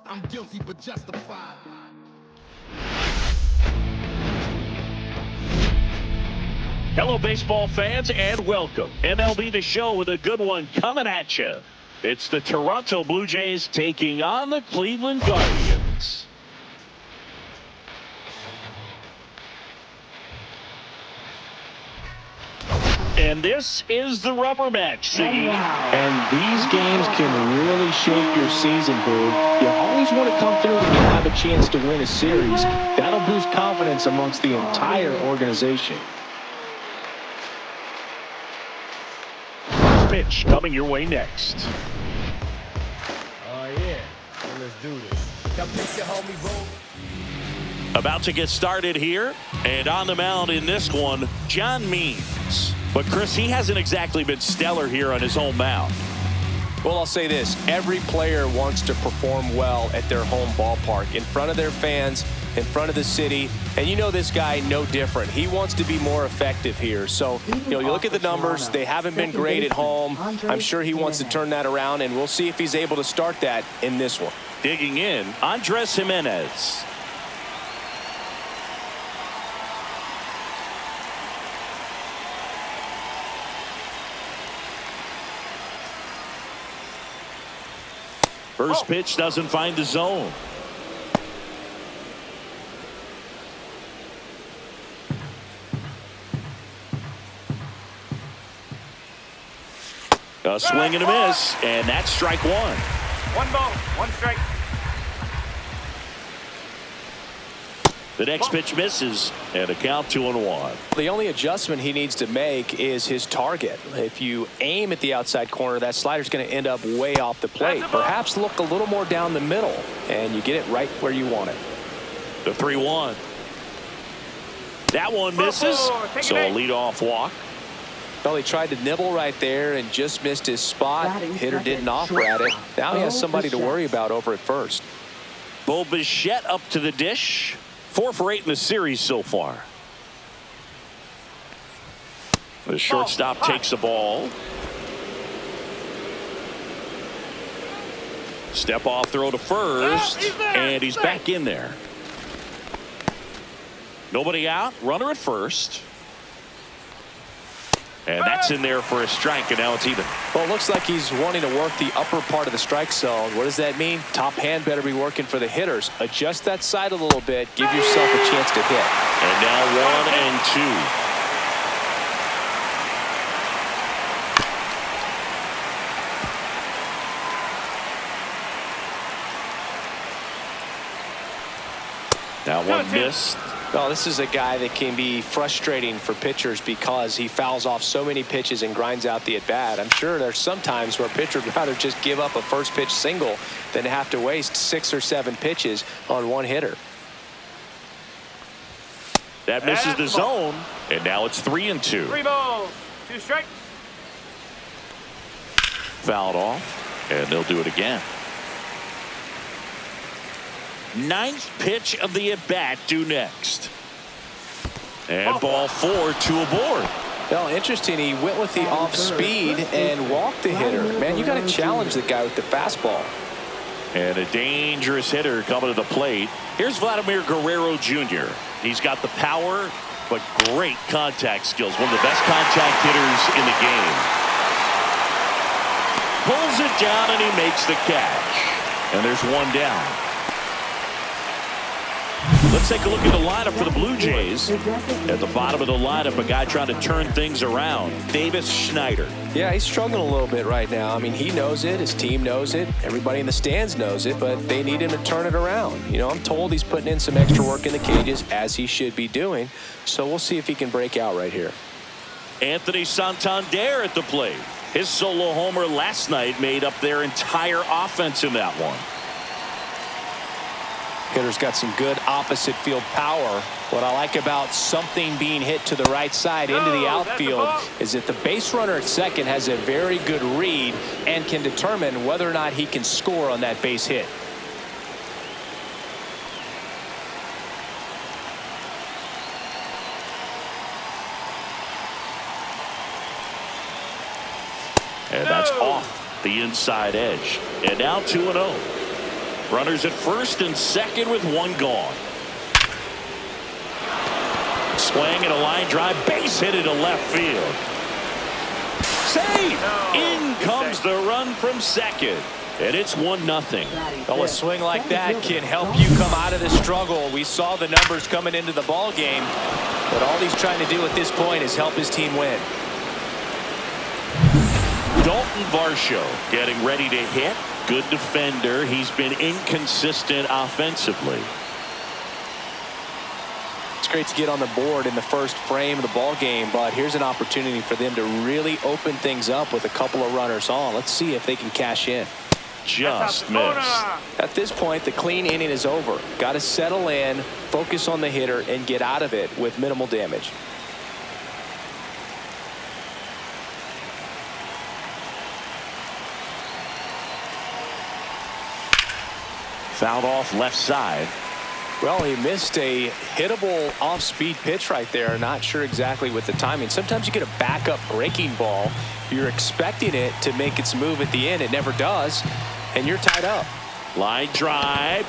I'm guilty but justified. Hello, baseball fans, and welcome. MLB The Show with a good one coming at you. It's the Toronto Blue Jays taking on the Cleveland Guardians. And this is the rubber match, Siggy. And these games can really shape your season, Boo. You always want to come through when you have a chance to win a series. That'll boost confidence amongst the entire organization. Pitch coming your way next. Oh, yeah. Well, let's do this. About to get started here, and on the mound in this one, John Means. But Chris, he hasn't exactly been stellar here on his home mound. Well, I'll say this. Every player wants to perform well at their home ballpark, in front of their fans, in front of the city. And you know this guy no different. He wants to be more effective here. So, you look at the numbers. They haven't been great at home. I'm sure he wants to turn that around, and we'll see if he's able to start that in this one. Digging in, Andres Gimenez. First pitch doesn't find the zone. A swing and a miss, and that's strike one. One ball, one strike. The next pitch misses, and a count 2-1. The only adjustment he needs to make is his target. If you aim at the outside corner, that slider's going to end up way off the plate. Perhaps look a little more down the middle, and you get it right where you want it. The 3-1. That one misses, so a leadoff walk. Well, he tried to nibble right there and just missed his spot. Hitter didn't offer at it. Now he has somebody to worry about over at first. Bo Bichette up to the dish. 4 for 8 in the series so far. The shortstop takes the ball. Step off throw to first, and he's back in there. Nobody out, runner at first. And that's in there for a strike, and now it's even. Well, it looks like he's wanting to work the upper part of the strike zone. What does that mean? Top hand better be working for the hitters. Adjust that side a little bit. Give yourself a chance to hit. And now 1 and 2. That one missed. Well, this is a guy that can be frustrating for pitchers because he fouls off so many pitches and grinds out the at-bat. I'm sure there's some times where pitchers would rather just give up a first pitch single than have to waste 6 or 7 pitches on one hitter. That misses the zone, and now it's 3 and 2. 3 balls, 2 strikes. Fouled off, and they'll do it again. 9th pitch of the at-bat due next. And ball 4, 2 aboard. Well, interesting. He went with the off speed and walked the hitter. Man, you got to challenge the guy with the fastball. And a dangerous hitter coming to the plate. Here's Vladimir Guerrero Jr. He's got the power, but great contact skills. One of the best contact hitters in the game. Pulls it down, and he makes the catch. And there's one down. Let's take a look at the lineup for the Blue Jays. At the bottom of the lineup, a guy trying to turn things around, Davis Schneider. Yeah, he's struggling a little bit right now. I mean, he knows it. His team knows it. Everybody in the stands knows it, but they need him to turn it around. I'm told he's putting in some extra work in the cages, as he should be doing. So we'll see if he can break out right here. Anthony Santander at the plate. His solo homer last night made up their entire offense in that one. Hitter's got some good opposite field power. What I like about something being hit to the right side into the outfield is that the base runner at second has a very good read and can determine whether or not he can score on that base hit. And that's off the inside edge. And now 2-0. Runners at first and second with one gone. Swing and a line drive, base hit into left field. Safe! In comes the run from second. And it's 1-0. Well, a swing like that can help you come out of the struggle. We saw the numbers coming into the ball game, but all he's trying to do at this point is help his team win. Dalton Varsho getting ready to hit. Good defender. He's been inconsistent offensively. It's great to get on the board in the first frame of the ball game, but here's an opportunity for them to really open things up with a couple of runners on. Let's see if they can cash in. Just missed. At this point, the clean inning is over. Got to settle in, focus on the hitter, and get out of it with minimal damage. Fouled off left side. Well, he missed a hittable off-speed pitch right there. Not sure exactly with the timing. Sometimes you get a backup breaking ball. You're expecting it to make its move at the end. It never does, and you're tied up. Line drive.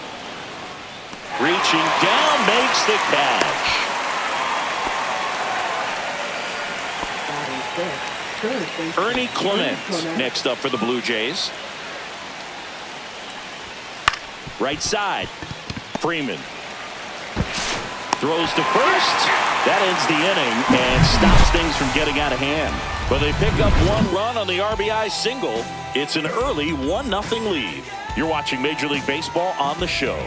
Reaching down, makes the catch. Ernie Clement next up for the Blue Jays. Right side. Freeman throws to first. That ends the inning and stops things from getting out of hand. But they pick up one run on the RBI single. It's an early 1-0 lead. You're watching Major League Baseball on the show.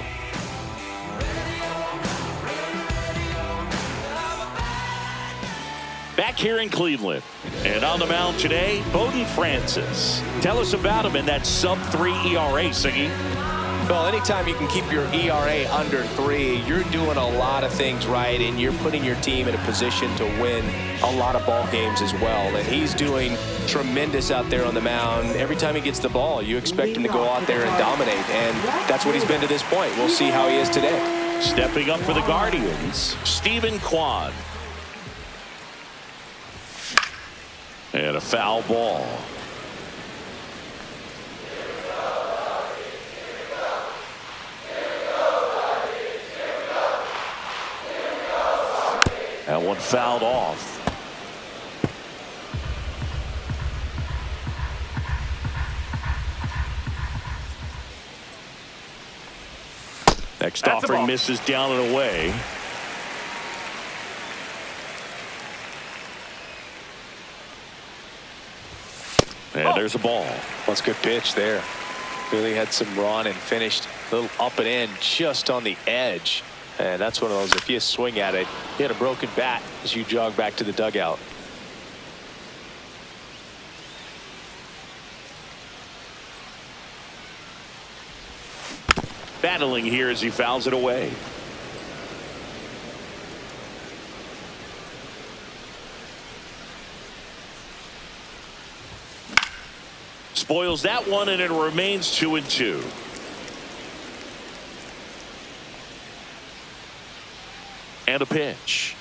Back here in Cleveland. And on the mound today, Bowden Francis. Tell us about him in that sub-3 ERA, Siggy. Well, anytime you can keep your ERA under 3, you're doing a lot of things right, and you're putting your team in a position to win a lot of ball games as well. And he's doing tremendous out there on the mound. Every time he gets the ball, you expect him to go out there and dominate, and that's what he's been to this point. We'll see how he is today. Stepping up for the Guardians, Stephen Kwan. And a foul ball. That one fouled off. Next offering misses down and away. And there's a ball. That's a good pitch there. Really had some run and finished a little up and in just on the edge. And that's one of those, if you swing at it, you had a broken bat as you jog back to the dugout. Battling here as he fouls it away. Spoils that one, and it remains 2-2. And a pitch.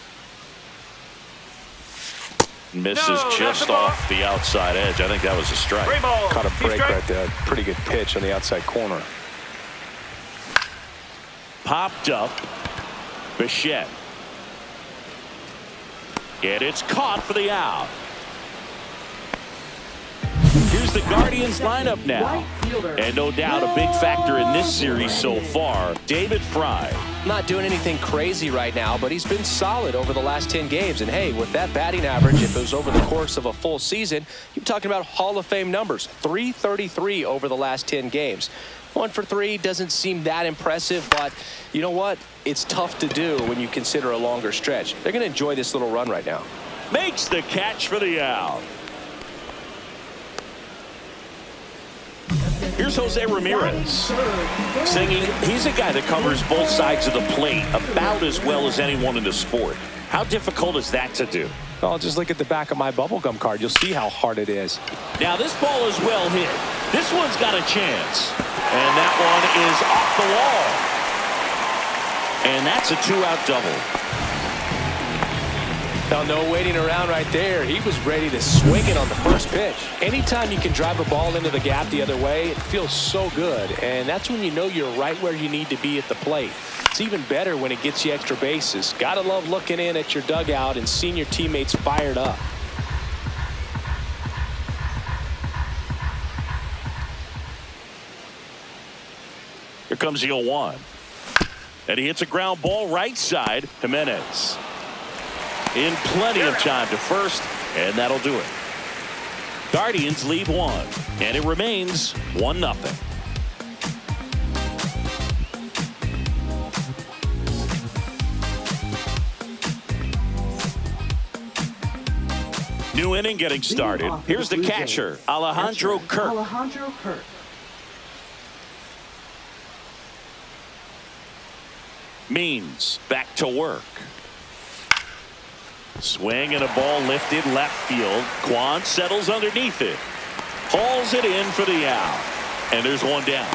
Misses just off the outside edge. I think that was a strike. Caught a break right there. Pretty good pitch on the outside corner. Popped up. Bichette. And it's caught for the out. Here's the Guardians lineup now. And no doubt a big factor in this series so far, David Fry. Not doing anything crazy right now, but he's been solid over the last 10 games. And hey, with that batting average, if it was over the course of a full season, you're talking about Hall of Fame numbers. .333 over the last 10 games. 1 for 3 doesn't seem that impressive, but you know what? It's tough to do when you consider a longer stretch. They're going to enjoy this little run right now. Makes the catch for the out. Here's Jose Ramirez. Singing, he's a guy that covers both sides of the plate about as well as anyone in the sport. How difficult is that to do? Well, just look at the back of my bubblegum card. You'll see how hard it is. Now, this ball is well hit. This one's got a chance. And that one is off the wall. And that's a 2-out double. Now, no waiting around right there. He was ready to swing it on the first pitch. Anytime you can drive a ball into the gap the other way, it feels so good. And that's when you know you're right where you need to be at the plate. It's even better when it gets you extra bases. Gotta love looking in at your dugout and seeing your teammates fired up. Here comes the 0-1. And he hits a ground ball right side. Jimenez in plenty of time to first, and that'll do it. Guardians lead 1, and it remains 1-0. New inning getting started. Here's the catcher, Alejandro Kirk. Means back to work. Swing and a ball lifted left field. Kwan settles underneath it. Hauls it in for the out. And there's one down.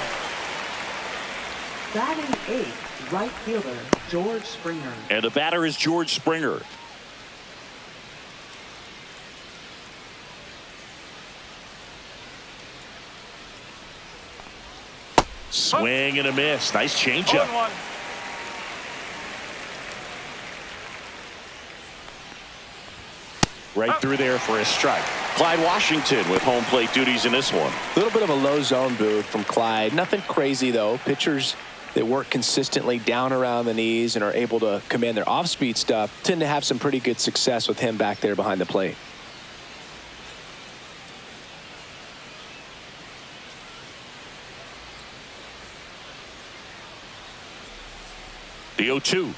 Batting 8th, right fielder, George Springer. And the batter is George Springer. Swing and a miss. Nice changeup. 0-1. Right through there for a strike. Clyde Washington with home plate duties in this one. A little bit of a low zone booth from Clyde. Nothing crazy, though. Pitchers that work consistently down around the knees and are able to command their off-speed stuff tend to have some pretty good success with him back there behind the plate. The 0-2.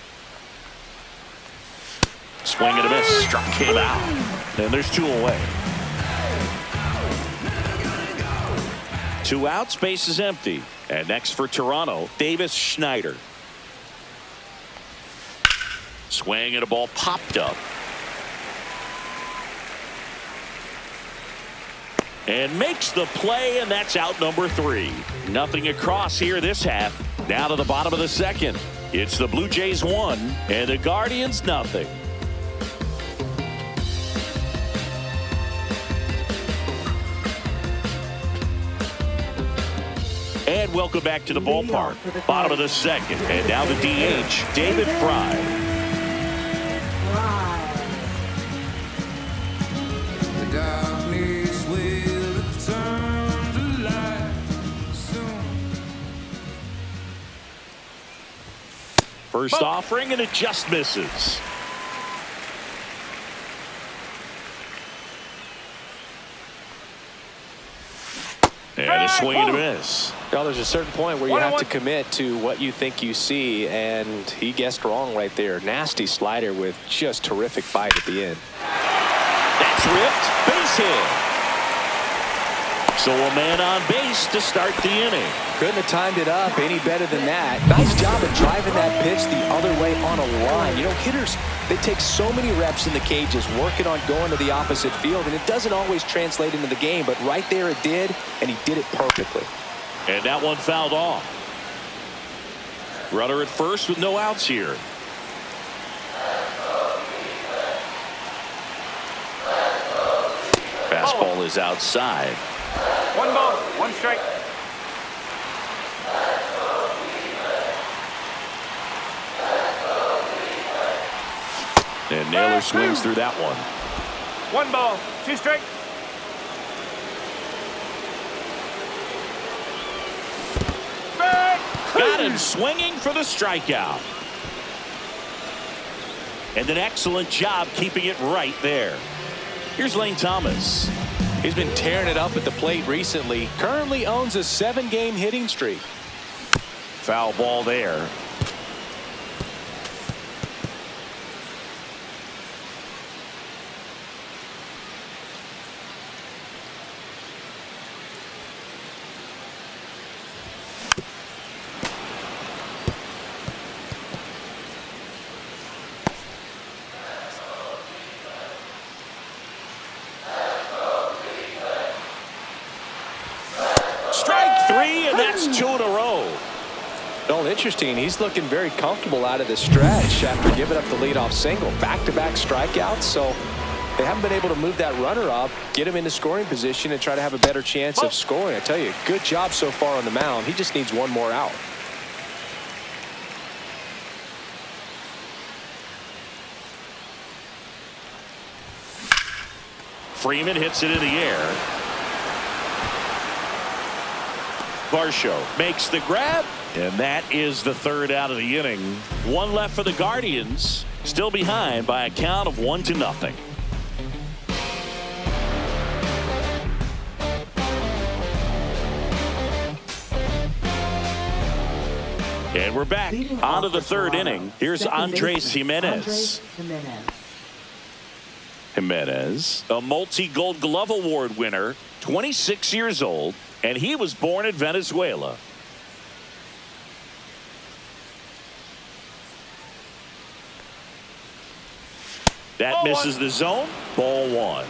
Swing and a miss. Struck him out. And there's 2 away. 2 outs. Base is empty. And next for Toronto, Davis Schneider. Swing and a ball popped up. And makes the play, and that's out number 3. Nothing across here this half. Now to the bottom of the second. It's the Blue Jays 1 and the Guardians nothing. And welcome back to the ballpark. Bottom of the second. And now the DH, David Fry. The darkness will turn to light soon. First offering, and it just misses. And a swing and a miss. Well, there's a certain point where you have to commit to what you think you see, and he guessed wrong right there. Nasty slider with just terrific bite at the end. That's ripped. Base hit. So a man on base to start the inning. Couldn't have timed it up any better than that. Nice job of driving that pitch the other way on a line. You know, hitters, they take so many reps in the cages working on going to the opposite field, and it doesn't always translate into the game, but right there it did, and he did it perfectly. And that one fouled off. Runner at first with no outs here. Fastball is outside. 1 ball, 1 strike. And Naylor swings through that one. 1 ball, 2 strike. Got him swinging for the strikeout. And an excellent job keeping it right there. Here's Lane Thomas. He's been tearing it up at the plate recently. Currently owns a 7-game hitting streak. Foul ball there. Strike 3, and that's 2 in a row. Well, interesting. He's looking very comfortable out of the stretch after giving up the leadoff single. Back-to-back strikeouts, so they haven't been able to move that runner up, get him into scoring position, and try to have a better chance of scoring. I tell you, good job so far on the mound. He just needs one more out. Freeman hits it in the air. Varsho makes the grab, and that is the third out of the inning. One left for the Guardians, still behind by a count of 1-0. And we're back Leading on to off the for third Toronto, inning. Here's second Andres baseman, Jimenez. Jimenez, a multi-Gold Glove Award winner, 26 years old, and he was born in Venezuela. That misses the zone. Ball one.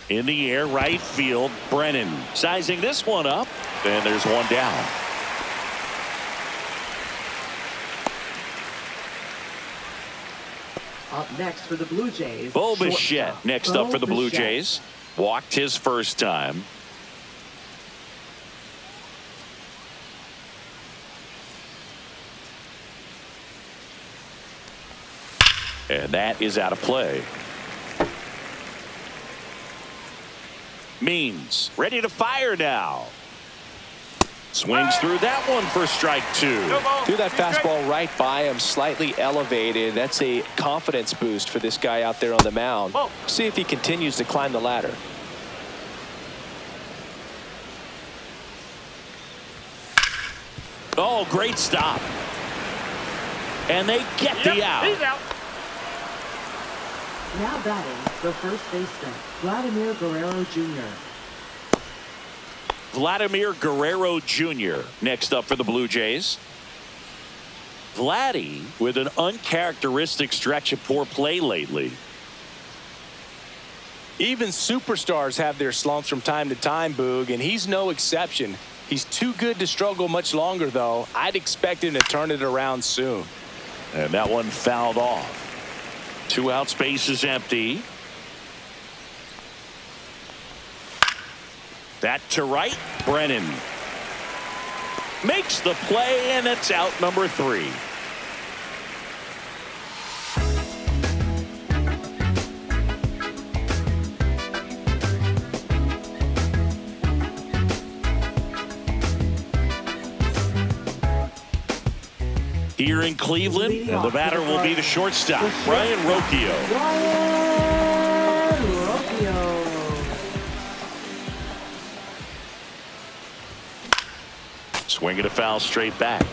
In the air, right field, Brennan sizing this one up, and there's one down. Up next for the Blue Jays. Bo Bichette shortstop, next up Bo for the Blue Bichette. Jays. Walked his first time. And that is out of play. Means ready to fire now. Swings through that one for strike two. Threw that fastball right by him, slightly elevated. That's a confidence boost for this guy out there on the mound. See if he continues to climb the ladder. Oh, great stop. And they get the out. He's out. Now batting, the first baseman, Vladimir Guerrero Jr. Vladimir Guerrero Jr. next up for the Blue Jays. Vladdy with an uncharacteristic stretch of poor play lately. Even superstars have their slumps from time to time, Boog, and he's no exception. He's too good to struggle much longer, though. I'd expect him to turn it around soon. And that one fouled off. 2 out, space is empty. That to right, Brennan makes the play, and it's out number 3. Here in Cleveland, and the batter will be the shortstop, Brian Rocchio. Brian Rocchio. Swinging a foul straight back.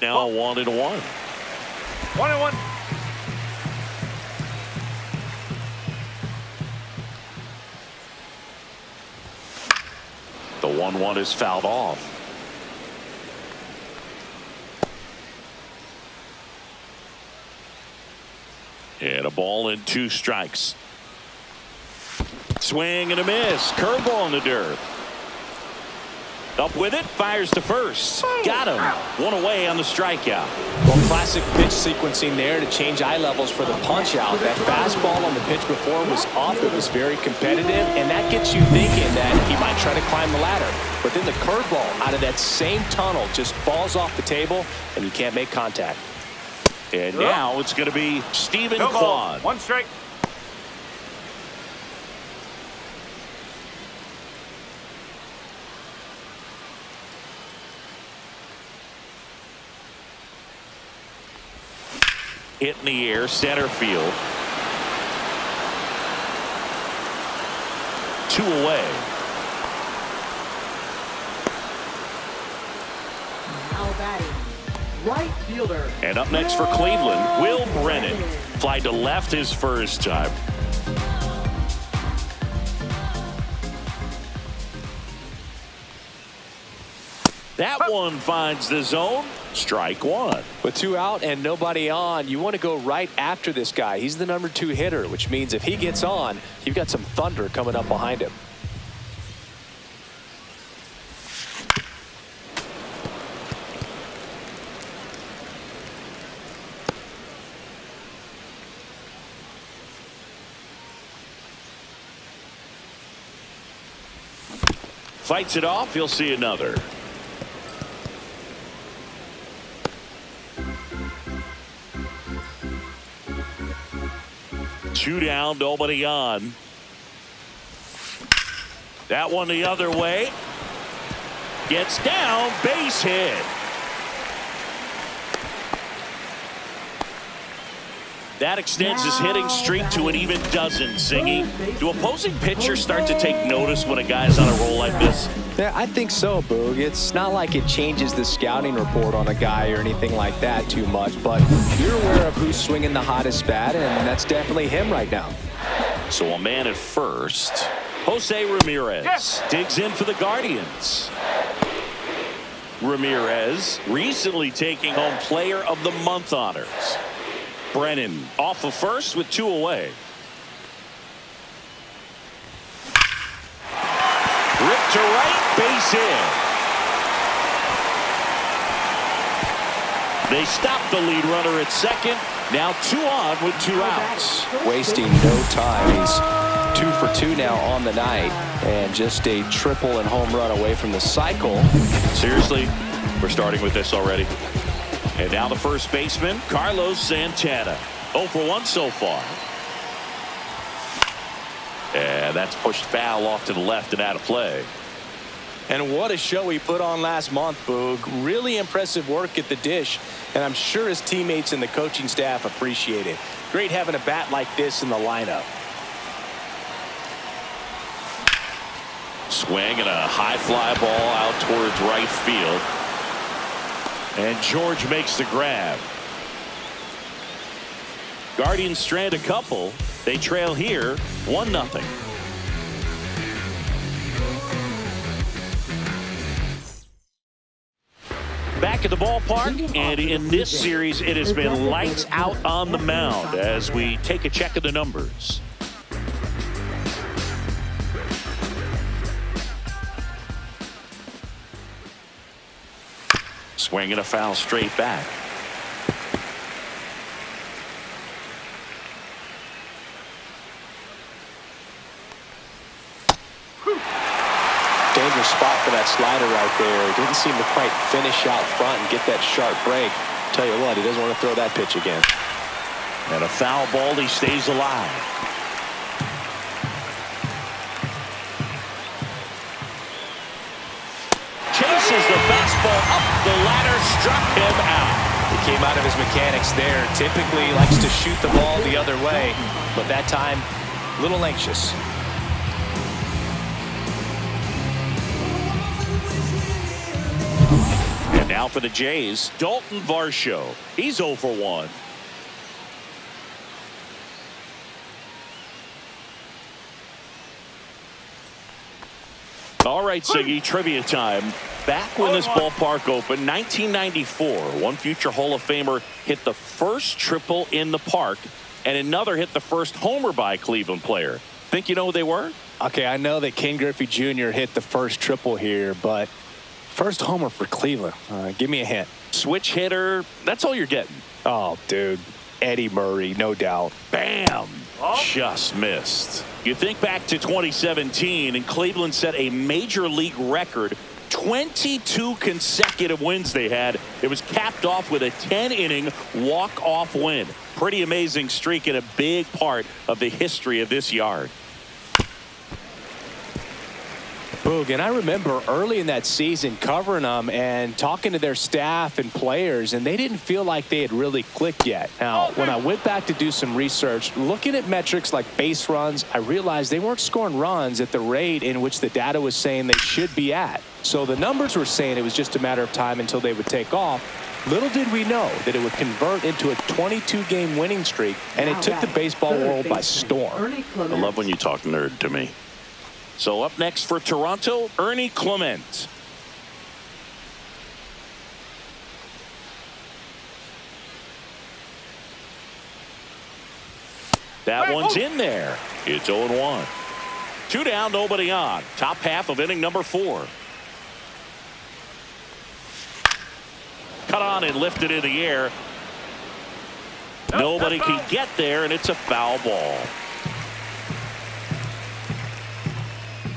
Now 1-1. 1-1. The 1-1 is fouled off. And a ball and 2 strikes. Swing and a miss. Curveball in the dirt. Up with it. Fires to first. Got him. 1 away on the strikeout. Well, classic pitch sequencing there to change eye levels for the punch out. That fastball on the pitch before was off. It was very competitive, and that gets you thinking that he might try to climb the ladder. But then the curveball out of that same tunnel just falls off the table, and you can't make contact. And now it's going to be Stephen No ball. Kwan. 1 strike. Hit in the air, center field. 2 away. Now batting, right fielder. And up next for Cleveland, Will Brennan. Fly to left his first time. That one finds the zone. Strike one. With 2 out and nobody on, you want to go right after this guy. He's the number 2 hitter, which means if he gets on, you've got some thunder coming up behind him. Fights it off. You'll see another. Two down, nobody on. That one the other way. Gets down, base hit. That extends his hitting streak to an even dozen, Siggy. Do opposing pitchers start to take notice when a guy's on a roll like this? Yeah, I think so, Boog. It's not like it changes the scouting report on a guy or anything like that too much, but you're aware of who's swinging the hottest bat, and that's definitely him right now. So a man at first. Jose Ramirez digs in for the Guardians. Ramirez recently taking home Player of the Month honors. Brennan off of first with 2 away. Ripped to right, base hit. They stop the lead runner at second. Now 2 on with 2 outs. Wasting no time. He's 2 for 2 now on the night, and just a triple and home run away from the cycle. Seriously, we're starting with this already. And now the first baseman, Carlos Santana. 0 for 1 so far. And that's pushed foul off to the left and out of play. And what a show he put on last month, Boog. Really impressive work at the dish, and I'm sure his teammates and the coaching staff appreciate it. Great having a bat like this in the lineup. Swing and a high fly ball out towards right field. And George makes the grab. Guardians strand a couple. They trail here 1-0. Back at the ballpark, and in this series it has been lights out on the mound as we take a check of the numbers. Swing and a foul straight back. Dangerous spot for that slider right there. Didn't seem to quite finish out front and get that sharp break. Tell you what, he doesn't want to throw that pitch again. And a foul ball, he stays alive. Chases the fastball up the ladder, struck him out. He came out of his mechanics there. Typically likes to shoot the ball the other way, but that time a little anxious. And now for the Jays, Dalton Varsho. He's 0 for 1. All right, Siggy, trivia time. Back when this ballpark opened, 1994, one future Hall of Famer hit the first triple in the park, and another hit the first homer by a Cleveland player. Think you know who they were? Okay, I know that Ken Griffey Jr. hit the first triple here, but first homer for Cleveland. Give me a hint. Switch hitter, that's all you're getting. Oh, dude. Eddie Murray, no doubt. Bam! Just missed. You think back to 2017, and Cleveland set a major league record. 22 consecutive wins they had. It was capped off with a 10-inning walk-off win. Pretty amazing streak and a big part of the history of this yard. Boog, and I remember early in that season covering them and talking to their staff and players, and they didn't feel like they had really clicked yet. Now, when I went back to do some research, looking at metrics like base runs, I realized they weren't scoring runs at the rate in which the data was saying they should be at. So the numbers were saying it was just a matter of time until they would take off. Little did we know that it would convert into a 22-game winning streak, and it took the baseball world by storm. I love when you talk nerd to me. So up next for Toronto, Ernie Clement. That one's in there. It's 0-1. 2 down, nobody on. Top half of inning number 4. Cut on and lifted in the air. Nobody can get there, and it's a foul ball.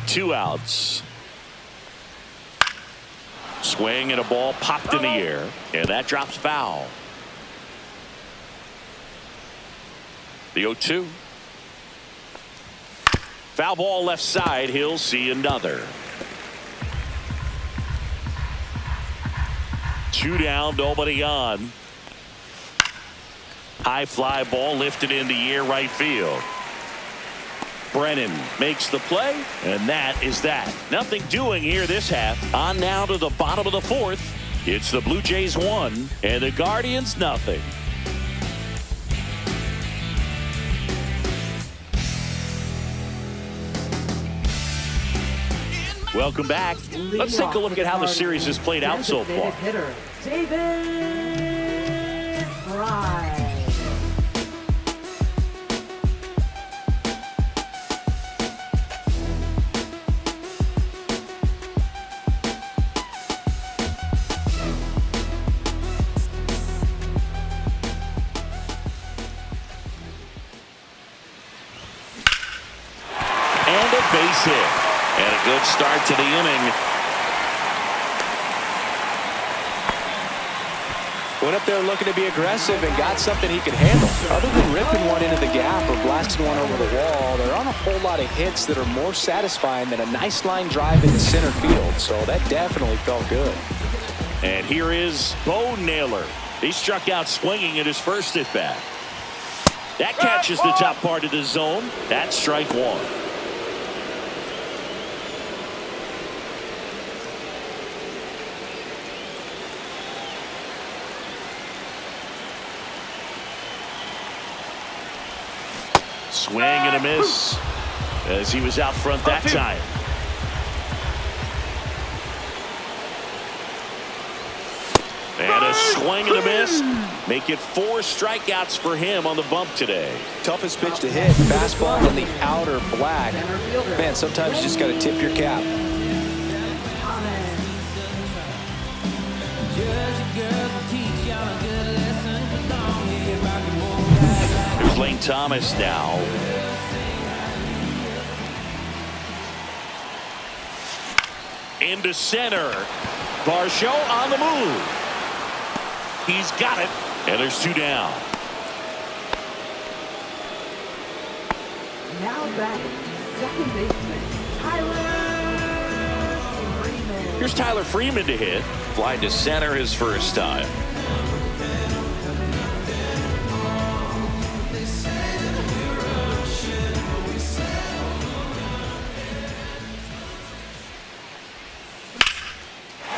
2 outs. Swing and a ball popped in the air, and that drops foul. The 0-2. Foul ball left side. He'll see another. 2 down, nobody on. High fly ball lifted in the air, right field. Brennan makes the play, and that is that. Nothing doing here this half. On now to the bottom of the 4th. It's the Blue Jays 1 and the Guardians nothing. Welcome back. Let's take a look at how the series has played out so far. Hitter, David Fry. And a base hit. And a good start to the inning. Went up there looking to be aggressive and got something he could handle. Other than ripping one into the gap or blasting one over the wall, there aren't a whole lot of hits that are more satisfying than a nice line drive into center field. So that definitely felt good. And here is Bo Naylor. He struck out swinging at his first at bat. That catches the top part of the zone. That's strike 1. Swing and a miss as he was out front that time. And a swing and a miss. Make it 4 strikeouts for him on the bump today. Toughest pitch to hit. Fastball in the outer black. Man, sometimes you just got to tip your cap. Here's Lane Thomas now. Into center. Varsho on the move. He's got it. And there's 2 down. Now batting, second baseman, Tyler Freeman. Here's Tyler Freeman to hit. Fly to center his first time.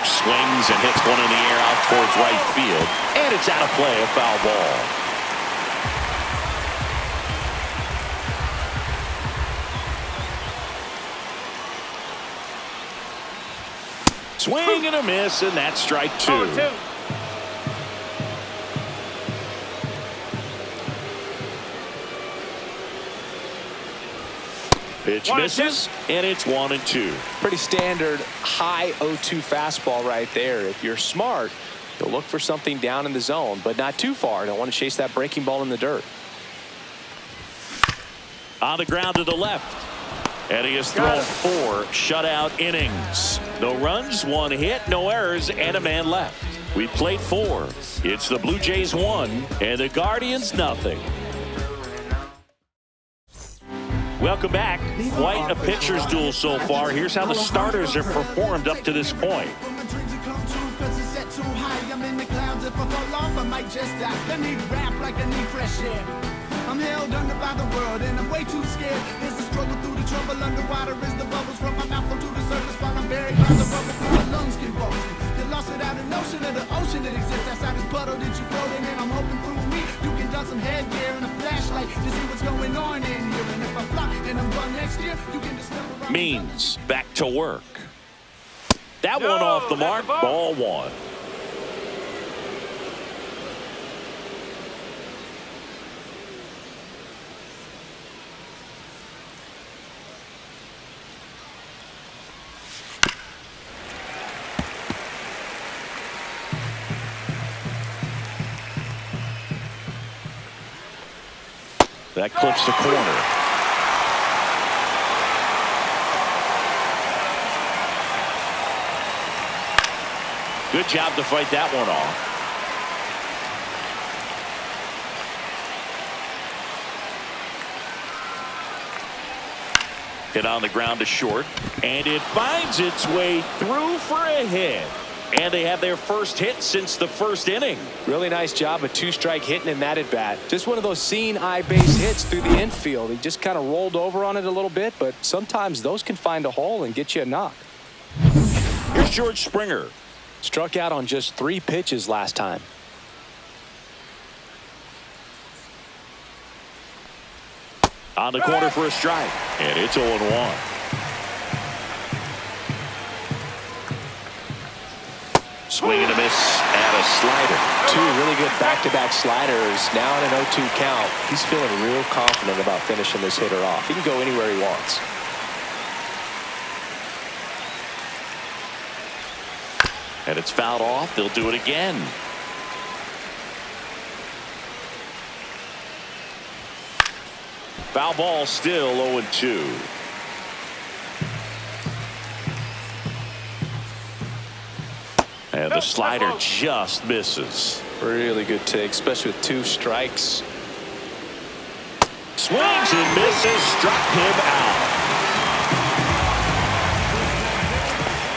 Swings and hits one in the air out towards right field. And it's out of play, a foul ball. Swing and a miss, and that's strike 2. 0-2. Pitch misses, and it's 1-2. Pretty standard high 0-2 fastball right there. If you're smart, you'll look for something down in the zone, but not too far. Don't want to chase that breaking ball in the dirt. On the ground to the left. And he has thrown 4 shutout innings. No runs, 1 hit, no errors, and a man left. We played 4. It's the Blue Jays 1 and the Guardians nothing. Welcome back. Quite a pitcher's duel so far. Here's how the starters have performed up to this point. I'm held under by the world and I'm way too scared. There's a struggle through the trouble underwater as the bubbles from my mouth come to the surface while I'm buried by the rubble from my lungs convulsing. You lost without a notion of the ocean that exists outside this puddle that you floating in. I'm hoping through me you can done some headgear and a flashlight to see what's going on in here. And if I fly and I'm gone next year, you can discover. Means back to work. That one off the mark. Ball 1. That clips the corner. Good job to fight that one off. Hit on the ground to short, and it finds its way through for a hit. And they have their first hit since the first inning. Really nice job of two-strike hitting in that at-bat. Just one of those seeing eye base hits through the infield. He just kind of rolled over on it a little bit, but sometimes those can find a hole and get you a knock. Here's George Springer. Struck out on just 3 pitches last time. On the corner for a strike, and it's 0-1. Swing and a miss and a slider. 2 really good back-to-back sliders. Now in an 0-2 count. He's feeling real confident about finishing this hitter off. He can go anywhere he wants. And it's fouled off. They'll do it again. Foul ball, still 0-2. And the slider just misses. Really good take, especially with 2 strikes. Swings and misses, struck him out.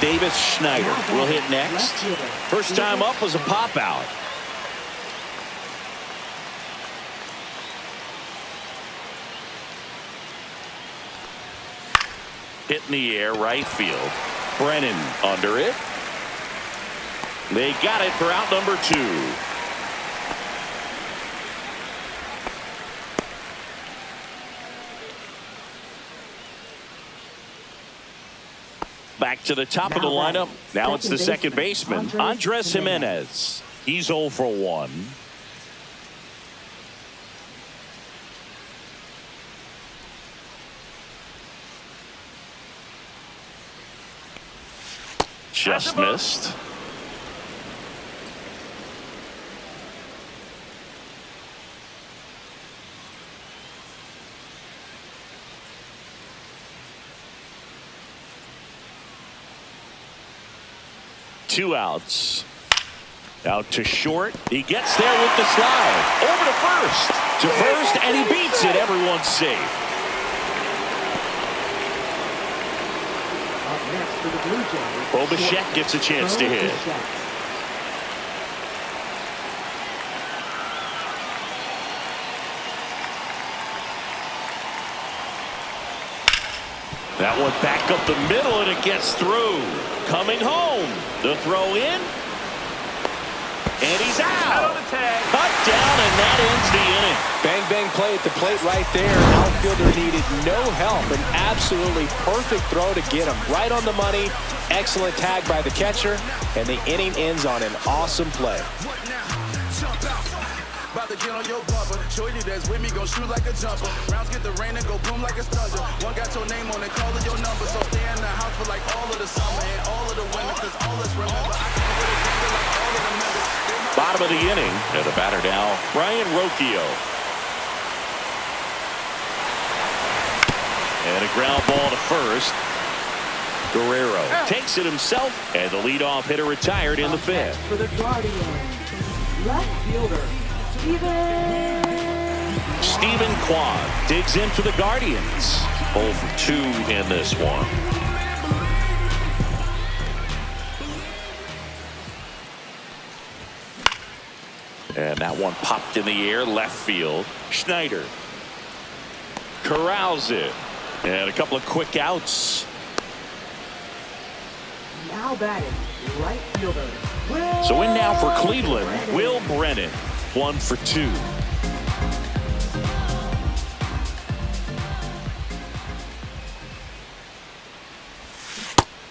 Davis Schneider will hit next. First time up was a pop out. Hit in the air, right field. Brennan under it. They got it for out number 2. Back to the top of the lineup. Now it's the second baseman, Andres Jimenez. He's 0 for 1. Just missed. Two outs. Out to short. He gets there with the slide. Over to first. To first, and he beats it. Everyone's safe. Up next for the Blue Jays. Bo Bichette gets a chance to hit. That one back up the middle, and it gets through. Coming home. The throw in. And he's out. Cut down, and that ends the inning. Bang, bang play at the plate right there. Outfielder needed no help. An absolutely perfect throw to get him right on the money. Excellent tag by the catcher. And the inning ends on an awesome play. About to get on your bumper. Shorty that's with me gon' shoot like a jumper. Rounds get the rain and go boom like a stunner. One got your name on it, calling your number. So stay in the house for like all of the summer and all of the winter, cause all us remember. I can get it together like all of the members. Bottom of the inning. And the batter now, Brian Rocchio. And a ground ball to first. Guerrero takes it himself, and the leadoff hitter retired in the 5th. For the Guardians, left fielder, Stephen Kwan digs in for the Guardians. 0 for 2 in this one. And that one popped in the air, left field. Schneider corrals it. And a couple of quick outs. now batting, right fielder. So in now for Cleveland, Will Brennan. 1 for 2.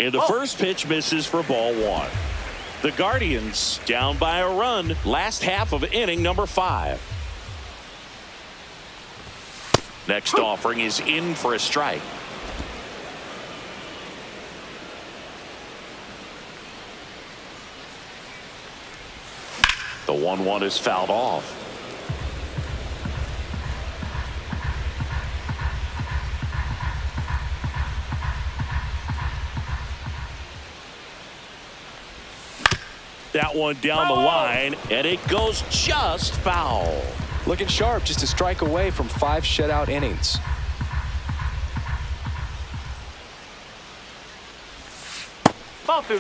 And the first pitch misses for ball 1. The Guardians down by a run, last half of inning number 5. Next offering is in for a strike. The 1-1 is fouled off. that one down the line, and it goes just foul. Looking sharp, just a strike away from 5 shutout innings. Ball 2.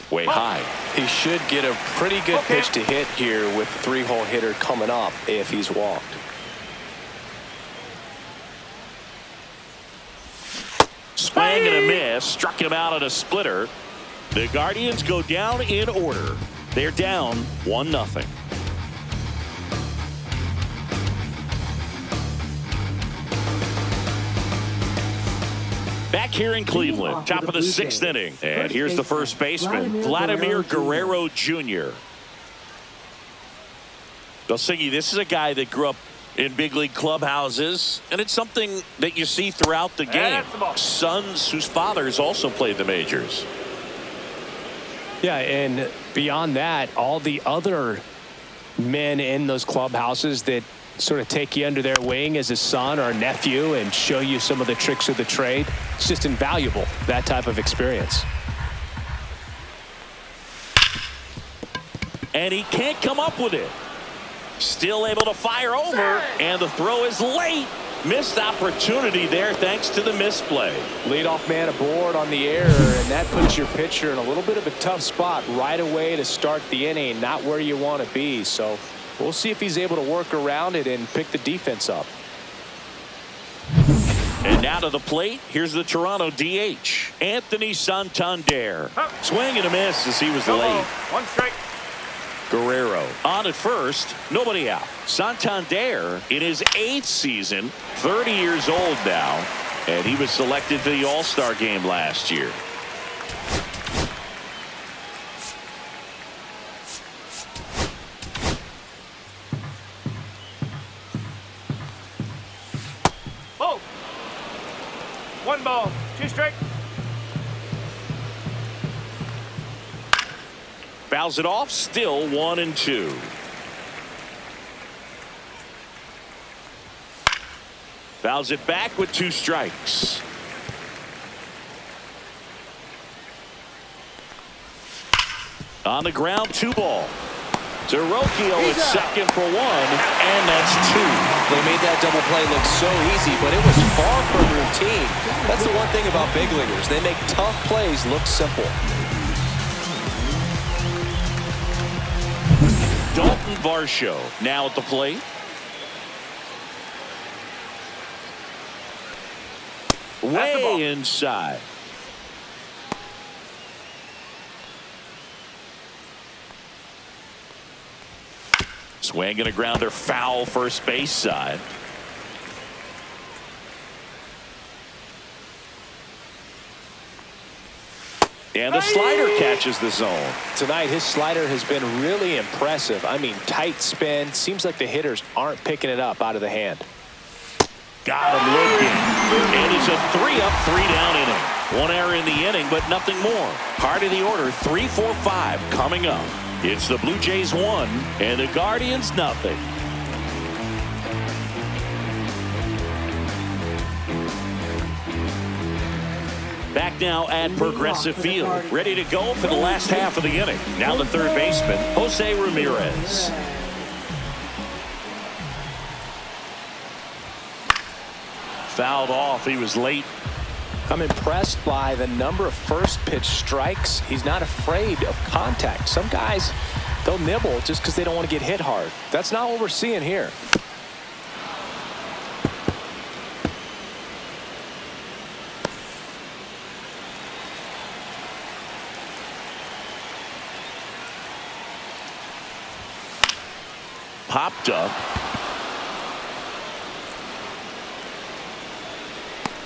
Way high. He should get a pretty good pitch to hit here with the 3-hole hitter coming up if he's walked. Swing and a miss. Struck him out at a splitter. The Guardians go down in order. They're down 1-0. Back here in Cleveland, top of the 6th inning. And here's the first baseman, Vladimir Guerrero Jr. Dulcighi, this is a guy that grew up in big league clubhouses, and it's something that you see throughout the game. Sons whose fathers also played the majors. Yeah, and beyond that, all the other men in those clubhouses that sort of take you under their wing as a son or a nephew and show you some of the tricks of the trade. It's just invaluable, that type of experience. And he can't come up with it. Still able to fire over, and the throw is late. Missed opportunity there thanks to the misplay. Leadoff man aboard on the air, and that puts your pitcher in a little bit of a tough spot right away to start the inning, not where you want to be. So we'll see if he's able to work around it and pick the defense up. And now to the plate, here's the Toronto DH, Anthony Santander. Swing and a miss as he was late. 1 strike. Guerrero on at first, nobody out. Santander in his 8th season, 30 years old now, and he was selected to the All-Star game last year. Oh! 1 ball, 2 strike. Fouls it off, still 1-2. Fouls it back with 2 strikes. On the ground, 2 ball. Derocchio at second for 1, and that's 2. They made that double play look so easy, but it was far from routine. That's the one thing about big leaguers. They make tough plays look simple. Dalton Varsho now at the plate. Way inside. Swing and a grounder foul first base side. And the slider catches the zone. Tonight, his slider has been really impressive. I mean, tight spin. Seems like the hitters aren't picking it up out of the hand. Got him looking. And it's a 3-up, 3-down inning. 1 error in the inning, but nothing more. Heart of the order, 3, 4, 5 coming up. It's the Blue Jays 1 and the Guardians nothing. Back now at Progressive Field, ready to go for the last half of the inning. Now the third baseman, Jose Ramirez. Fouled off. He was late. I'm impressed by the number of first pitch strikes. He's not afraid of contact. Some guys, they'll nibble just because they don't want to get hit hard. That's not what we're seeing here. Popped up.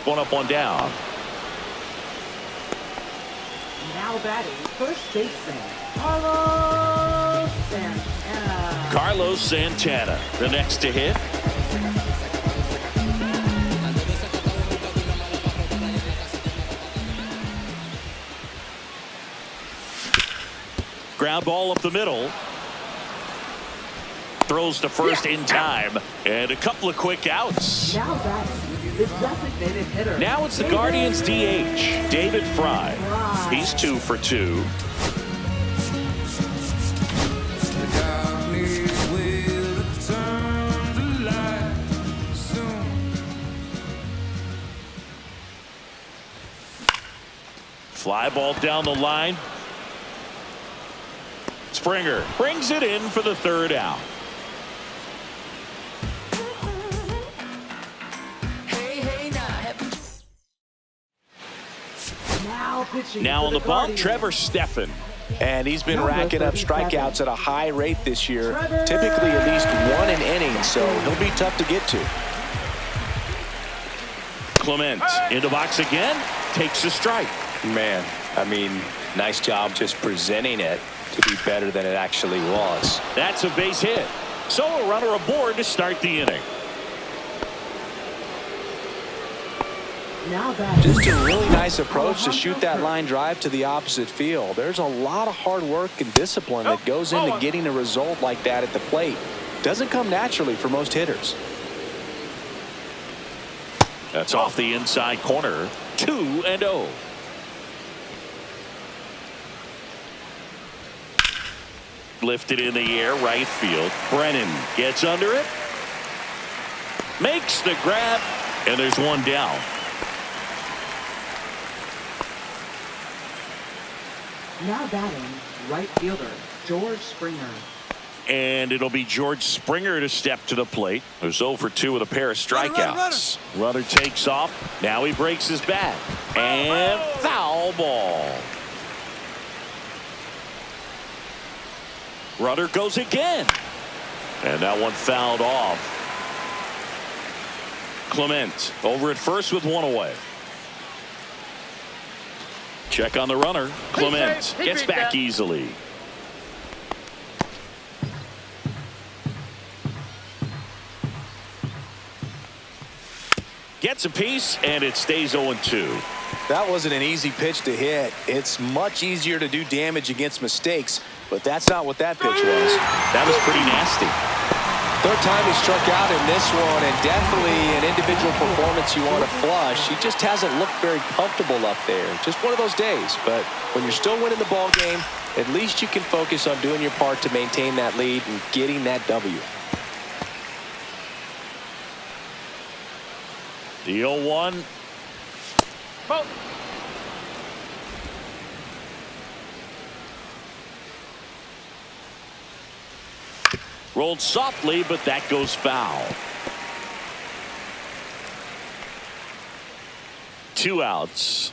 One up, one down. Now batting, first baseman, Carlos Santana. Carlos Santana, the next to hit. Ground ball up the middle. Throws to first in time. And a couple of quick outs. Now batting, The designated hitter. Now it's the Guardians DH, David Fry. He's 2 for 2. The darkness will turn to light soon. Fly ball down the line. Springer brings it in for the 3rd out. Now on the bump, Trevor Stephan. And he's been racking up strikeouts at a high rate this year, typically at least 1 an inning, so he'll be tough to get to. Clement in the box again, takes a strike. Man, I mean, nice job just presenting it to be better than it actually was. That's a base hit. So a runner aboard to start the inning. Now that Just a really nice approach to shoot that line drive to the opposite field. There's a lot of hard work and discipline that goes into getting a result like that at the plate. Doesn't come naturally for most hitters. That's off the inside corner. 2-0. Lifted in the air, right field. Brennan gets under it. Makes the grab. And there's one down. now batting right fielder George Springer. And it'll be George Springer to step to the plate. There's 0 for 2 with a pair of strikeouts. Runner takes off. Now he breaks his bat. And foul ball. Runner goes again. And that one fouled off. Clement over at first with one away. Check on the runner. Clement gets back easily. Gets a piece, and it stays 0-2. That wasn't an easy pitch to hit. It's much easier to do damage against mistakes, but that's not what that pitch was. That was pretty nasty. Third time he struck out in this one, and definitely an individual performance you want to flush. He just hasn't looked very comfortable up there. Just one of those days. But when you're still winning the ball game, at least you can focus on doing your part to maintain that lead and getting that W. The 0-1. Ball. Rolled softly, but that goes foul. 2 outs.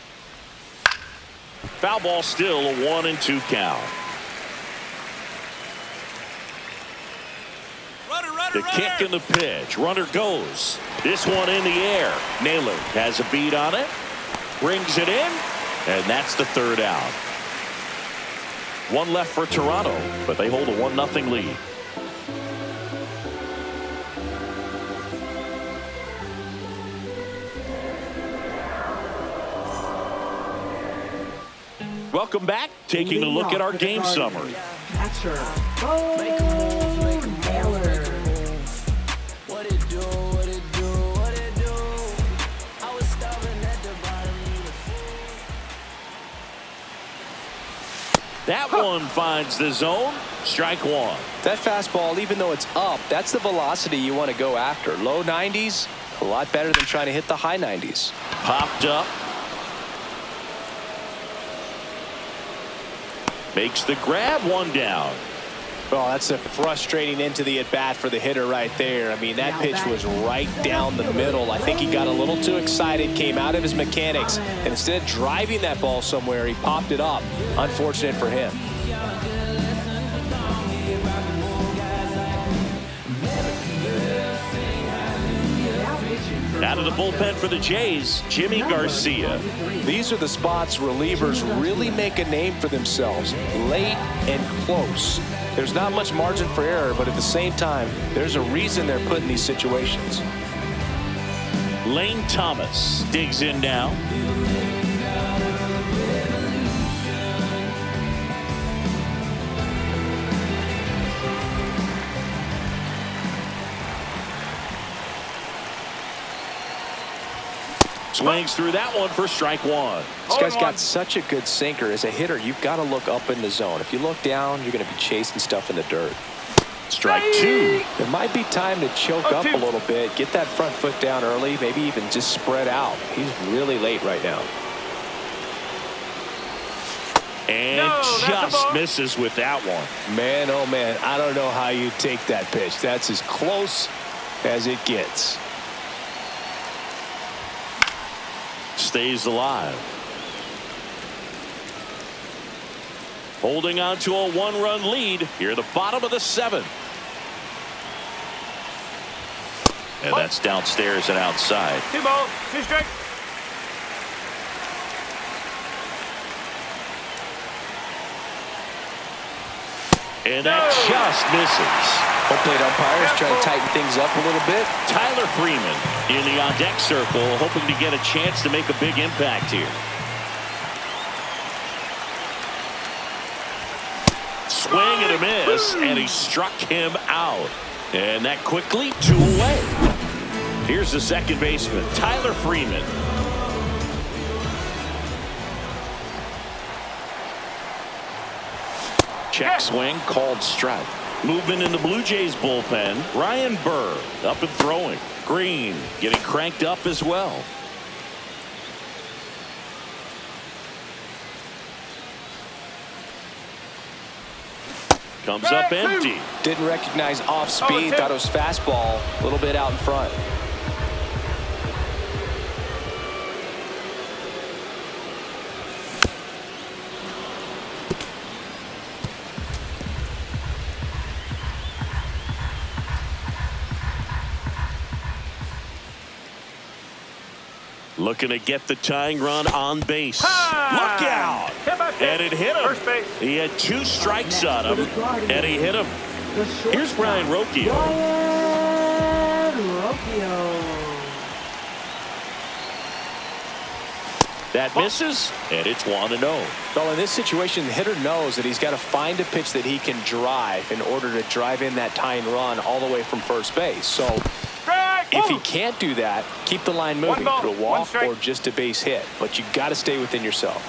Foul ball, still a 1-2 count. The kick and the pitch. Runner goes. This one in the air. Naylor has a beat on it. Brings it in. And that's the 3rd out. 1 left for Toronto, but they hold a 1-0 lead. Welcome back. Taking a look at our game summary. Catcher, Bo Naylor. That one finds the zone. Strike 1. That fastball, even though it's up, that's the velocity you want to go after. Low 90s, a lot better than trying to hit the high 90s. Popped up. Makes the grab, 1 down. Oh, that's a frustrating into the at-bat for the hitter right there. I mean, that pitch was right down the middle. I think he got a little too excited, came out of his mechanics, and instead of driving that ball somewhere, he popped it up. Unfortunate for him. Out of the bullpen for the Jays, Jimmy Garcia. These are the spots relievers really make a name for themselves, late and close. There's not much margin for error, but at the same time, there's a reason they're put in these situations. Lane Thomas digs in now. Swings through that one for strike one. This guy's got such a good sinker. As a hitter, you've got to look up in the zone. If you look down, you're going to be chasing stuff in the dirt. Strike two. It might be time to choke up a little bit. Get that front foot down early. Maybe even just spread out. He's really late right now. And just misses with that one. Man, oh man, I don't know how you take that pitch. That's as close as it gets. Stays alive. Holding on to a one-run lead here at the bottom of the seventh. And that's downstairs and outside. 2 balls, 2 strikes. And that just misses. Hopefully the umpires try to tighten things up a little bit. Tyler Freeman in the on-deck circle, hoping to get a chance to make a big impact here. Swing and a miss, and he struck him out. And that quickly 2 away. Here's the second baseman, Tyler Freeman. Check swing, called strike. Movement in the Blue Jays bullpen. Ryan Burr up and throwing. Green getting cranked up as well. Comes up empty. Didn't recognize off speed. Thought it was fastball. A little bit out in front. Looking to get the tying run on base. Look out! And it hit him. First base. He had 2 strikes on him, and he hit him. Here's Brian Rocchio. That misses, and it's 1-0. Well, in this situation, the hitter knows that he's got to find a pitch that he can drive in order to drive in that tying run all the way from first base. So if he can't do that, keep the line moving to a walk or just a base hit. But you got to stay within yourself.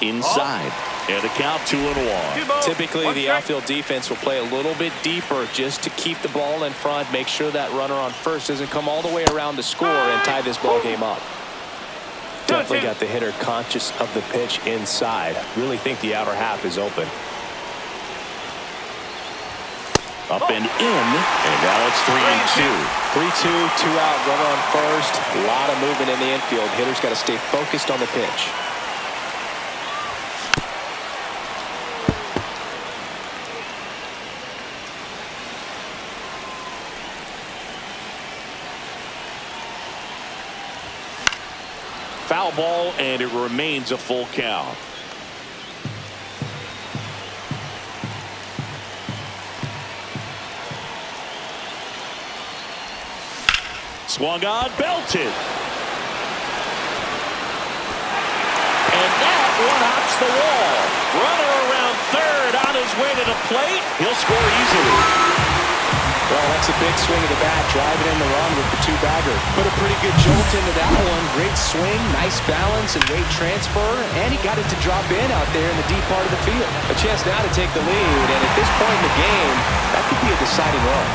Inside, and the count 2-1. Typically, the outfield defense will play a little bit deeper just to keep the ball in front, make sure that runner on first doesn't come all the way around to score and tie this ball game up. Definitely got the hitter conscious of the pitch inside. Really think the outer half is open. Up and in, and now it's 3-2. 3-2, 2 out, runner on first. A lot of movement in the infield. Hitter's got to stay focused on the pitch. Foul ball, and it remains a full count. Swung on, belted. And that one hops the wall. Runner around third on his way to the plate. He'll score easily. Well, that's a big swing of the bat, driving in the run with the 2-bagger. Put a pretty good jolt into that one. Great swing, nice balance and weight transfer, and he got it to drop in out there in the deep part of the field. A chance now to take the lead, and at this point in the game, that could be a deciding run.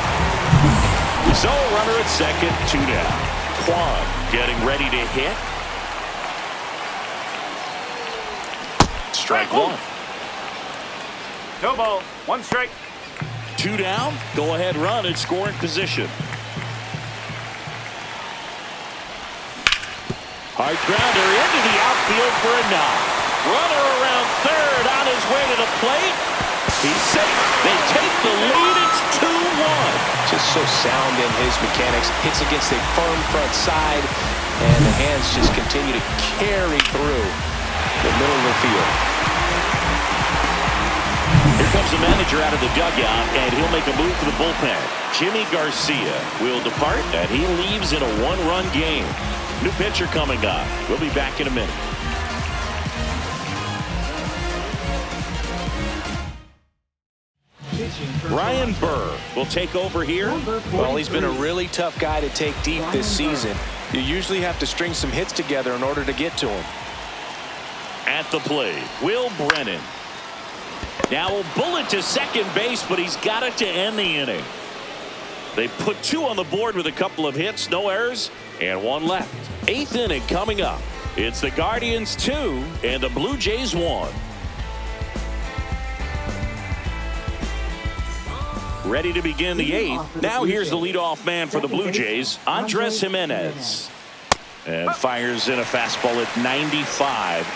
So, runner at second, 2 down. Kwan getting ready to hit. Strike 1. No ball, 1 strike. 2 down, go ahead run in scoring position. Hard grounder into the outfield for a knock. Runner around third on his way to the plate. He's safe. They take the lead. It's 2-1. Just so sound in his mechanics. Hits against a firm front side, and the hands just continue to carry through the middle of the field. Here comes the manager out of the dugout, and he'll make a move for the bullpen. Jimmy Garcia will depart, and he leaves in a 1-run game. New pitcher coming up. We'll be back in a minute. Ryan And Burr will take over here. Well, he's been a really tough guy to take deep this season. You usually have to string some hits together in order to get to him. At the plate, Will Brennan. Now a bullet to second base, but he's got it to end the inning. They put 2 on the board with a couple of hits, no errors, and 1 left. 8th inning coming up. It's the Guardians 2 and the Blue Jays 1. Ready to begin the 8th. Now here's the leadoff man for the Blue Jays, Andres Gimenez. And fires in a fastball at 95.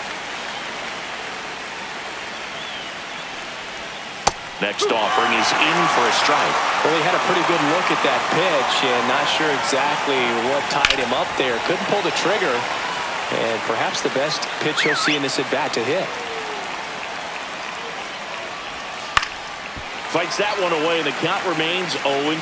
Next offering is in for a strike. Well, he had a pretty good look at that pitch and not sure exactly what tied him up there. Couldn't pull the trigger, and perhaps the best pitch he'll see in this at-bat to hit. Fights that one away, and the count remains 0-2.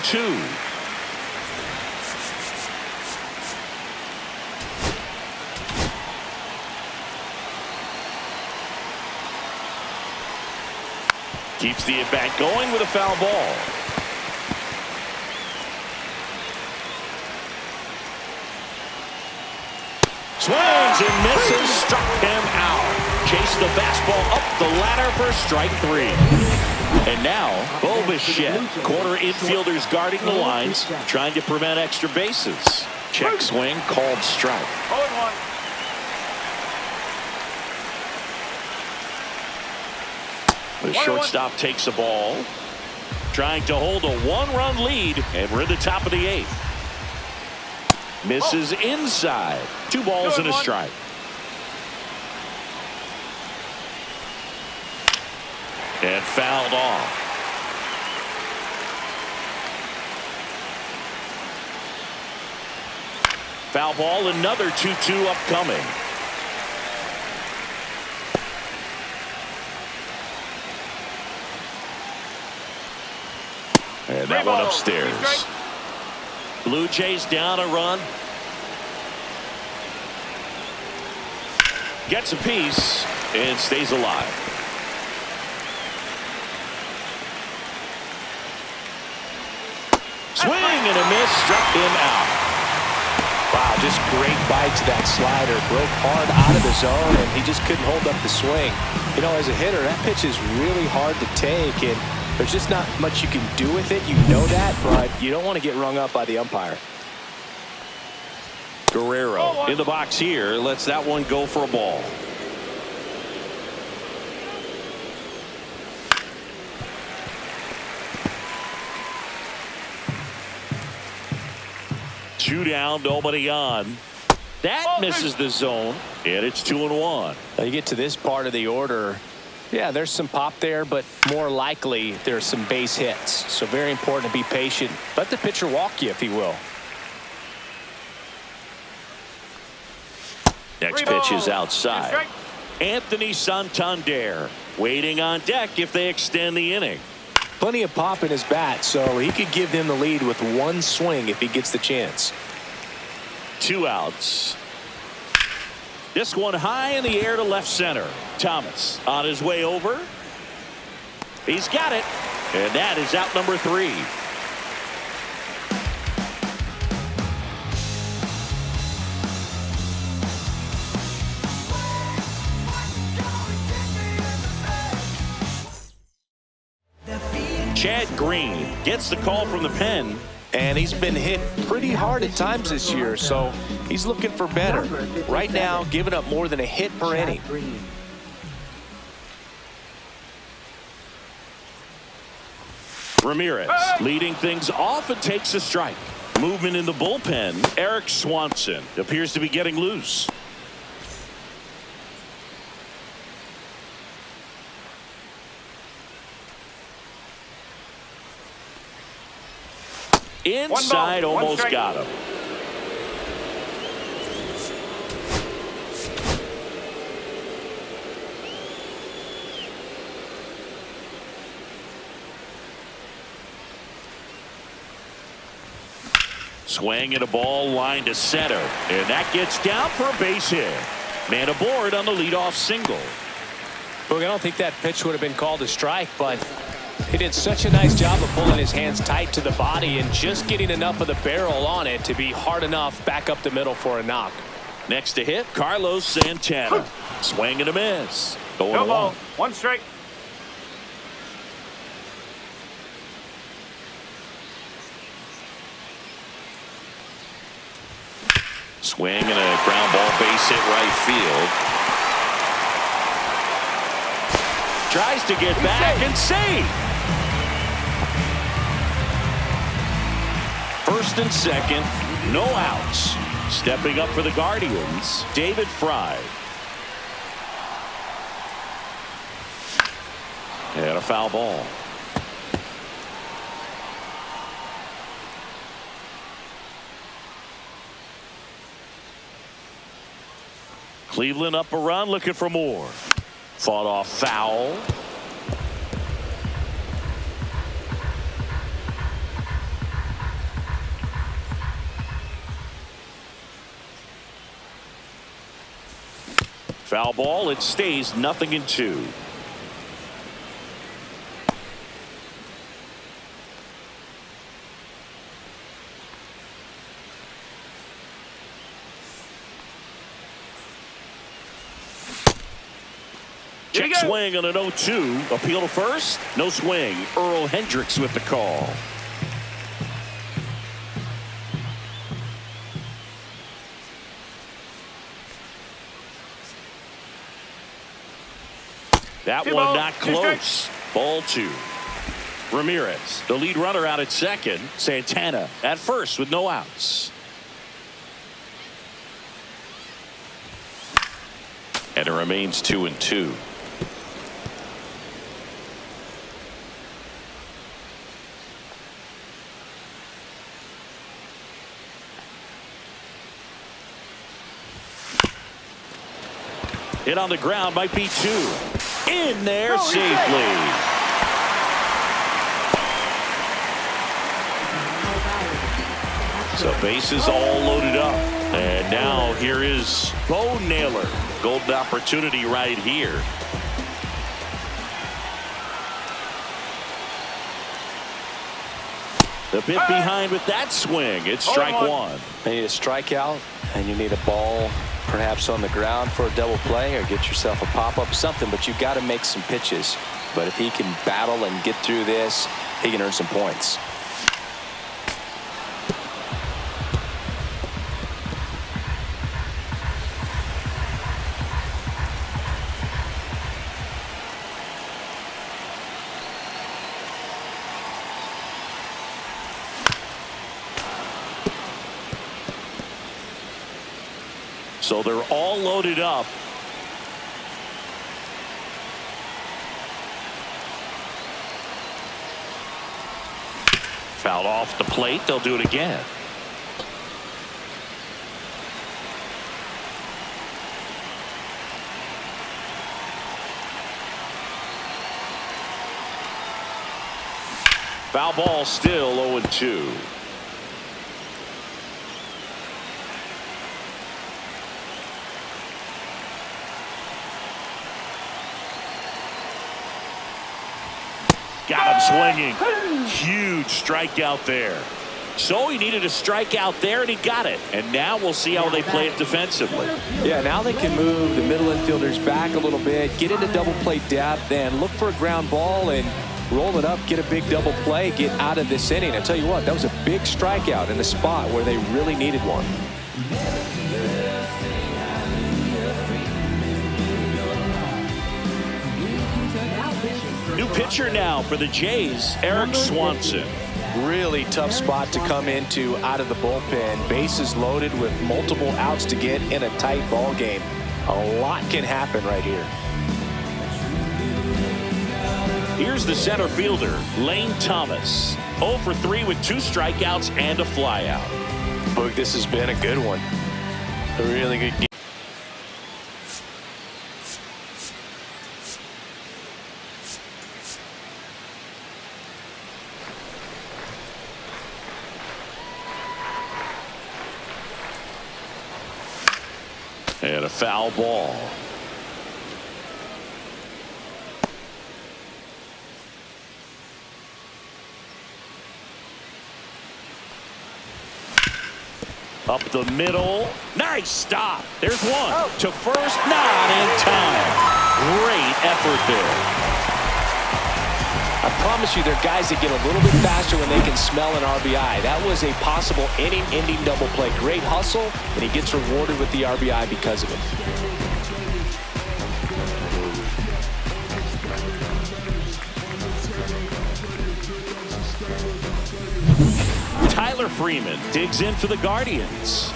Keeps the at-bat going with a foul ball. Swings and misses, struck him out. Chased the fastball up the ladder for strike 3. And now, Bo Bichette, corner infielders guarding the lines, trying to prevent extra bases. Check swing, called strike. 0-1. The shortstop takes the ball, trying to hold a 1-run lead, and we're in the top of the 8th. Misses inside. 2 balls and a strike. And fouled off. Foul ball, another 2-2 upcoming. And that one upstairs. Blue Jays down a run. Gets a piece and stays alive. Swing and a miss, struck him out. Wow, just great bite to that slider. Broke hard out of the zone, and he just couldn't hold up the swing. You know, as a hitter, that pitch is really hard to take, and there's just not much you can do with it. You know that, but you don't want to get rung up by the umpire. Guerrero in the box here, lets that one go for a ball. Two down, nobody on. That misses the zone, and it's 2-1. Now you get to this part of the order. Yeah, there's some pop there, but more likely there's some base hits. So very important to be patient. Let the pitcher walk you if he will. Next pitch is outside. Anthony Santander waiting on deck if they extend the inning. Plenty of pop in his bat, so he could give them the lead with 1 swing if he gets the chance. 2 outs. This one high in the air to left center. Thomas on his way over. He's got it. And that is out number 3. Chad Green gets the call from the pen. And he's been hit pretty hard at times this year, so he's looking for better. Right now, giving up more than a hit per inning. Ramirez leading things off and takes a strike. Movement in the bullpen. Eric Swanson appears to be getting loose. Inside, almost got him. Swing and a ball line to center, and that gets down for a base hit. Man aboard on the leadoff single. Look, I don't think that pitch would have been called a strike, but He did such a nice job of pulling his hands tight to the body and just getting enough of the barrel on it to be hard enough back up the middle for a knock. Next to hit, Carlos Santana. Swing and a miss. Going No ball. along. 1 strike. Swing and a ground ball, base hit right field. Tries to get back and save. First and second, no outs. Stepping up for the Guardians, David Fry. And a foul ball. Cleveland up a run, looking for more. Fought off foul. Foul ball, it stays 0-2. Check swing on an 0-2. Appeal to first. No swing. Earl Hendricks with the call. That Two one ball, not 2 close. Ball 2. Ramirez, the lead runner, out at second. Santana at first with no outs. And it remains 2-2. Hit on the ground, might be 2. In there safely. So bases all loaded up. And now here is Bo Naylor. Golden opportunity right here. The bit behind with that swing. It's strike 1. You need a strikeout, and you need a ball perhaps on the ground for a double play, or get yourself a pop-up, something, but you've got to make some pitches. But if he can battle and get through this, he can earn some points. So they're all loaded up. Fouled off the plate. They'll do it again. Foul ball, still 0-2. Got him swinging. Huge strikeout there. So he needed a strikeout there, and he got it. And now we'll see how they play it defensively. Yeah, now they can move the middle infielders back a little bit, get into double play depth, and look for a ground ball and roll it up, get a big double play, get out of this inning. I tell you what, that was a big strikeout in the spot where they really needed one. New pitcher now for the Jays, Eric Swanson. Really tough spot to come into out of the bullpen. Bases loaded with multiple outs to get in a tight ball game. A lot can happen right here. Here's the center fielder, Lane Thomas. 0 for 3 with 2 strikeouts and a flyout. Boog, this has been a good one. A really good game. And a foul ball. Up the middle. Nice stop. There's one. To first, not in time. Great effort there. I promise you, there are guys that get a little bit faster when they can smell an RBI. That was a possible inning-ending double play. Great hustle, and he gets rewarded with the RBI because of it. Tyler Freeman digs in for the Guardians.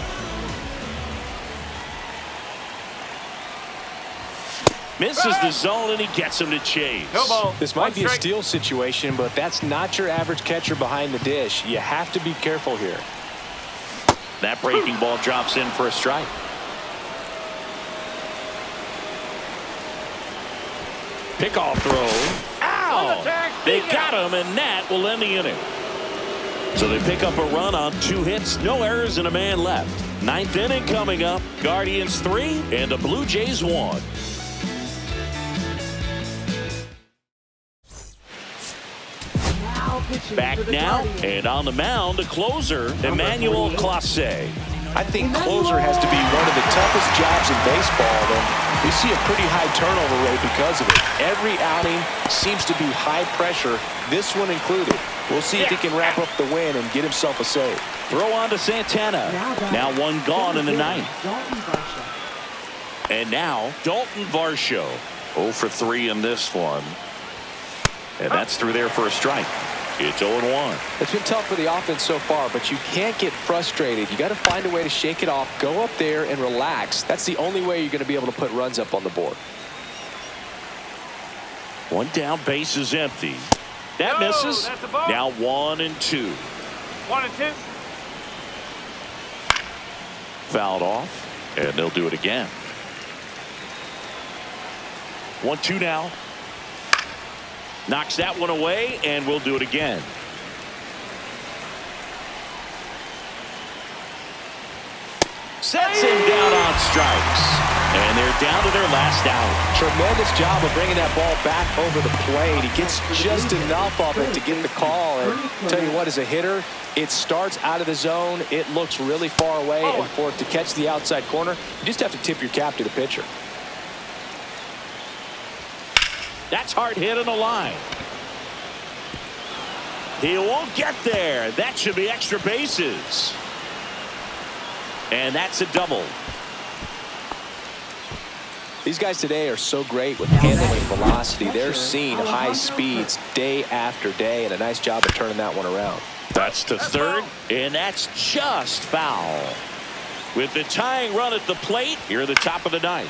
Misses the zone, and he gets him to chase. No ball. This might be a steal situation, but that's not your average catcher behind the dish. You have to be careful here. That breaking ball drops in for a strike. Pickoff throw. Ow! They got him, and that will end the inning. So they pick up a run on 2 hits, no errors, and a man left. 9th inning coming up. Guardians 3 and the Blue Jays 1. Back now, and on the mound, the closer, Emmanuel Clase. I think closer has to be one of the toughest jobs in baseball. And we see a pretty high turnover rate because of it. Every outing seems to be high pressure, this one included. We'll see if he can wrap up the win and get himself a save. Throw on to Santana. Now one gone in the 9th. And now Dalton Varsho. 0 for 3 in this one. And that's through there for a strike. It's 0-1. It's been tough for the offense so far, but you can't get frustrated. You got to find a way to shake it off, go up there and relax. That's the only way you're going to be able to put runs up on the board. One down, base is empty. That misses. Now 1 and 2. 1 and 2. Fouled off, and they'll do it again. 1-2 now. Knocks that one away, and we'll do it again. Sets him down on strikes. And they're down to their last out. Tremendous job of bringing that ball back over the plate. He gets just enough of it to get the call. And tell you what, as a hitter, it starts out of the zone. It looks really far away. And for it to catch the outside corner, you just have to tip your cap to the pitcher. That's hard hit on the line. He won't get there. That should be extra bases. And that's a double. These guys today are so great with handling velocity. They're seeing high speeds day after day, and a nice job of turning that one around. That's to third, and that's just foul. With the tying run at the plate, here at the top of the 9th.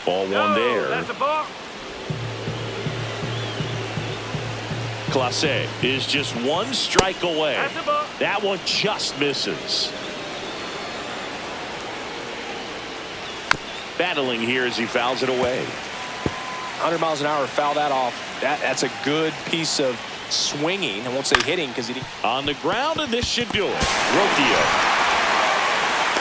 Ball one there. That's a ball. Clase is just 1 strike away. That's a ball. That one just misses. Battling here as he fouls it away. 100 miles an hour, foul that off. That's a good piece of swinging. I won't say hitting because he didn't. On the ground, and this should do it. Rocchio.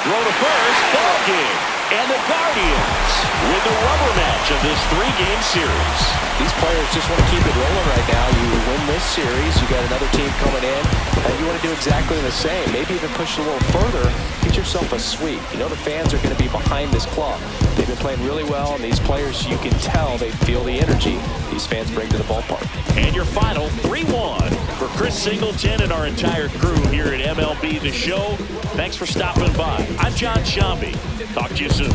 Throw to first. Ball game. And the Guardians with the rubber match of this 3-game series. These players just want to keep it rolling right now. You win this series, you got another team coming in, and you want to do exactly the same. Maybe even push it a little further. Get yourself a sweep. You know the fans are going to be behind this club. They've been playing really well, and these players, you can tell they feel the energy these fans bring to the ballpark. And your final 3-1 for Chris Singleton and our entire crew here at MLB The Show. Thanks for stopping by. I'm John Shambi. Talk to you soon.